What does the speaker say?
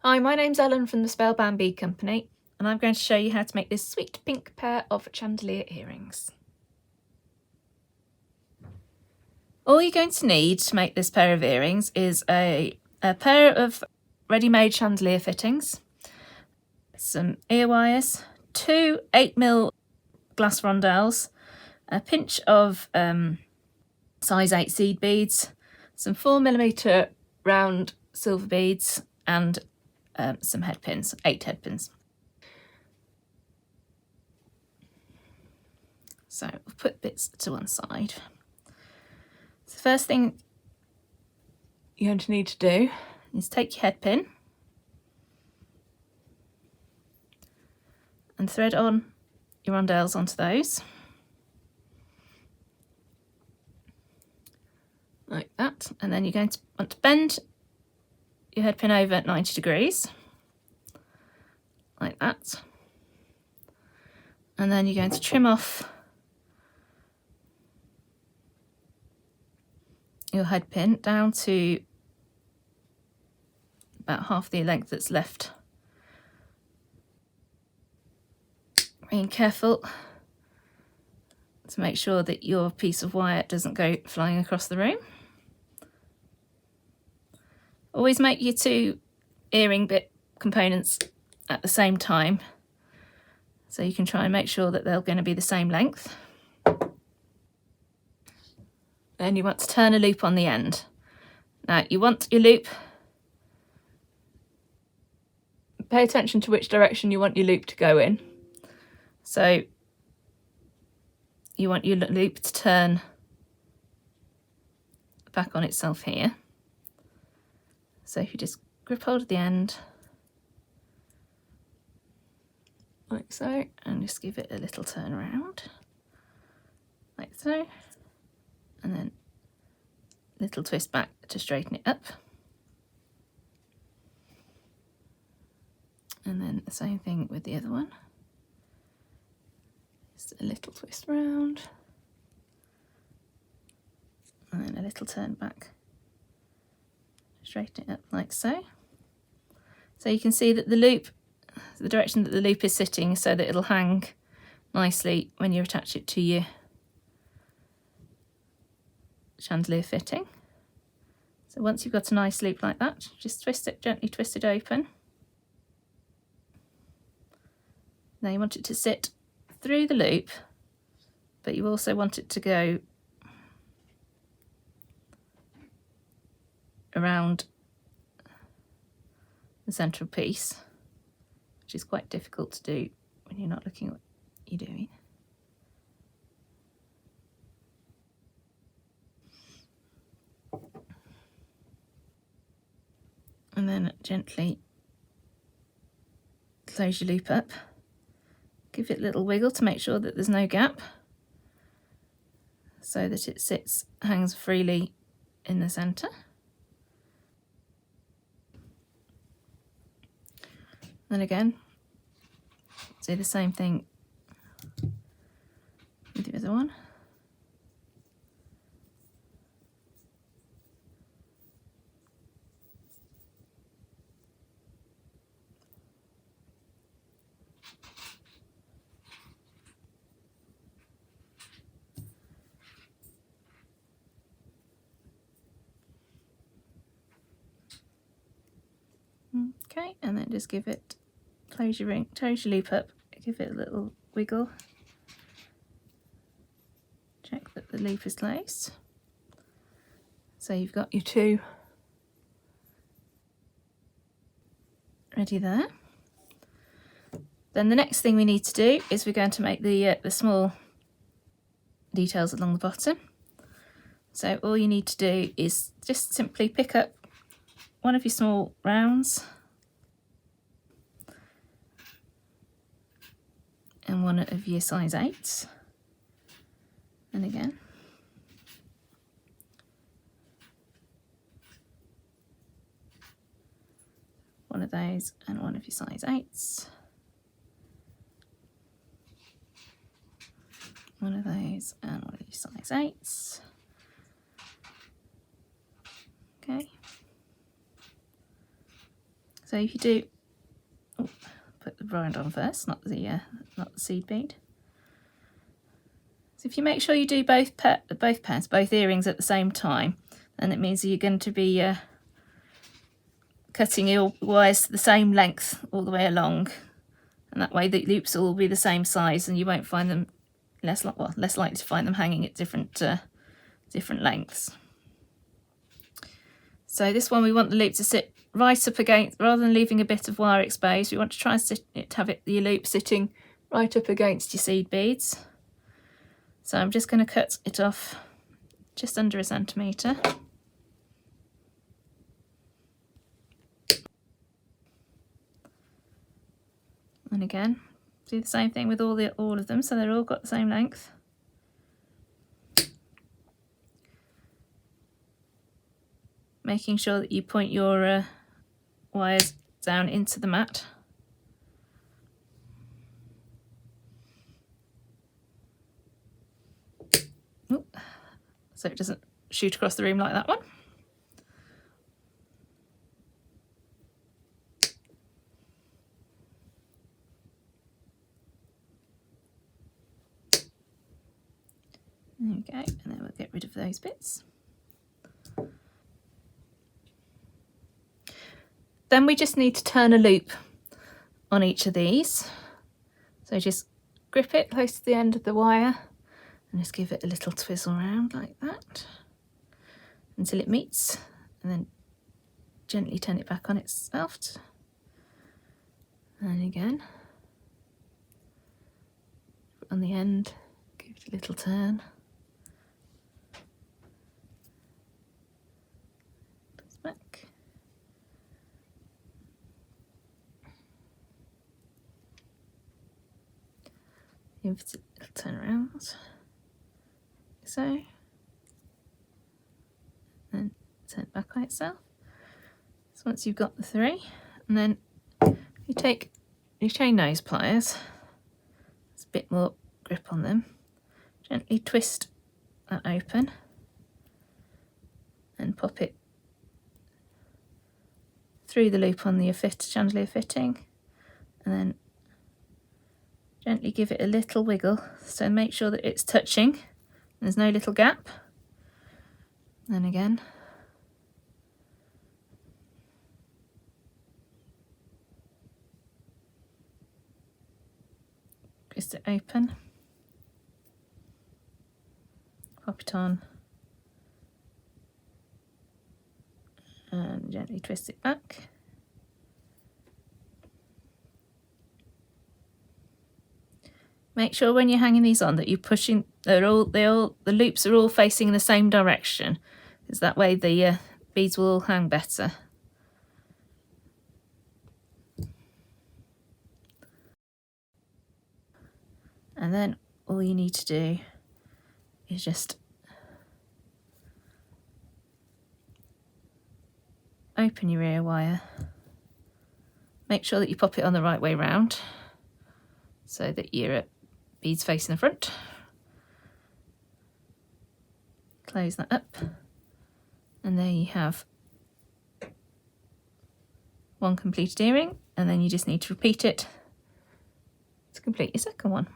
Hi, my name's Ellen from the Spellbound Bead Company, and I'm going to show you how to make this sweet pink pair of chandelier earrings. All you're going to need to make this pair of earrings is a pair of ready-made chandelier fittings, some ear wires, two 8mm glass rondelles, a pinch of size 8 seed beads, some 4mm round silver beads, and some head pins, 8 head pins. So we'll put bits to one side. So the first thing you're going to need to do is take your head pin and thread on your rondelles onto those, like that, and then you're going to want to bend your head pin over 90 degrees, like that, and then you're going to trim off your head pin down to about half the length that's left. Being careful to make sure that your piece of wire doesn't go flying across the room. Always make your two earring bit components at the same time, so you can try and make sure that they're going to be the same length. Then you want to turn a loop on the end. Now you want your loop, pay attention to which direction you want your loop to go in. So you want your loop to turn back on itself here. So if you just grip hold of the end, like so, and just give it a little turn around, like so, and then a little twist back to straighten it up. And then the same thing with the other one. Just a little twist round, and then a little turn back, straighten it up like so. So you can see that the loop, the direction that the loop is sitting, so that it'll hang nicely when you attach it to your chandelier fitting. So once you've got a nice loop like that, just twist it, gently twist it open. Now you want it to sit through the loop, but you also want it to go around the central piece, which is quite difficult to do when you're not looking at what you're doing. And then gently close your loop up. Give it a little wiggle to make sure that there's no gap, so that it hangs freely in the centre. Then again, do the same thing with the other one. Okay, and then just give it, close your loop up, give it a little wiggle. Check that the loop is closed. So you've got your two ready there. Then the next thing we need to do is we're going to make the small details along the bottom. So all you need to do is just simply pick up one of your small rounds and one of your size 8s, and again one of those and one of your size 8s, one of those and one of your size 8s. Okay, So if you do, put the rind on first, not the seed bead. So if you make sure you do both earrings at the same time, then it means that you're going to be cutting your wires the same length all the way along, and that way the loops will all be the same size, and you won't find them less likely to find them hanging at different lengths. So this one we want the loop to sit right up against, rather than leaving a bit of wire exposed. We want to try and have your loop sitting right up against your seed beads. So I'm just going to cut it off just under 1 centimetre. And again, do the same thing with all of them, so they're all got the same length. Making sure that you point your wires down into the mat. Oop. So it doesn't shoot across the room like that one. Okay, and then we'll get rid of those bits. Then we just need to turn a loop on each of these. So just grip it close to the end of the wire and just give it a little twizzle around like that until it meets, and then gently turn it back on itself. And again, on the end, give it a little turn. Back. Give it a little turn around, so, and turn it back on itself. So once you've got the 3, and then you take your chain nose pliers, there's a bit more grip on them, gently twist that open and pop it through the loop on the chandelier fitting, and then gently give it a little wiggle, so make sure that it's touching, there's no little gap. And again, twist it open, pop it on, and gently twist it back. Make sure when you're hanging these on that you're pushing, the loops are all facing in the same direction, because that way the beads will all hang better. And then all you need to do is just open your ear wire. Make sure that you pop it on the right way round so that your beads facing the front. Close that up, and there you have one completed earring, and then you just need to repeat it to complete your second one.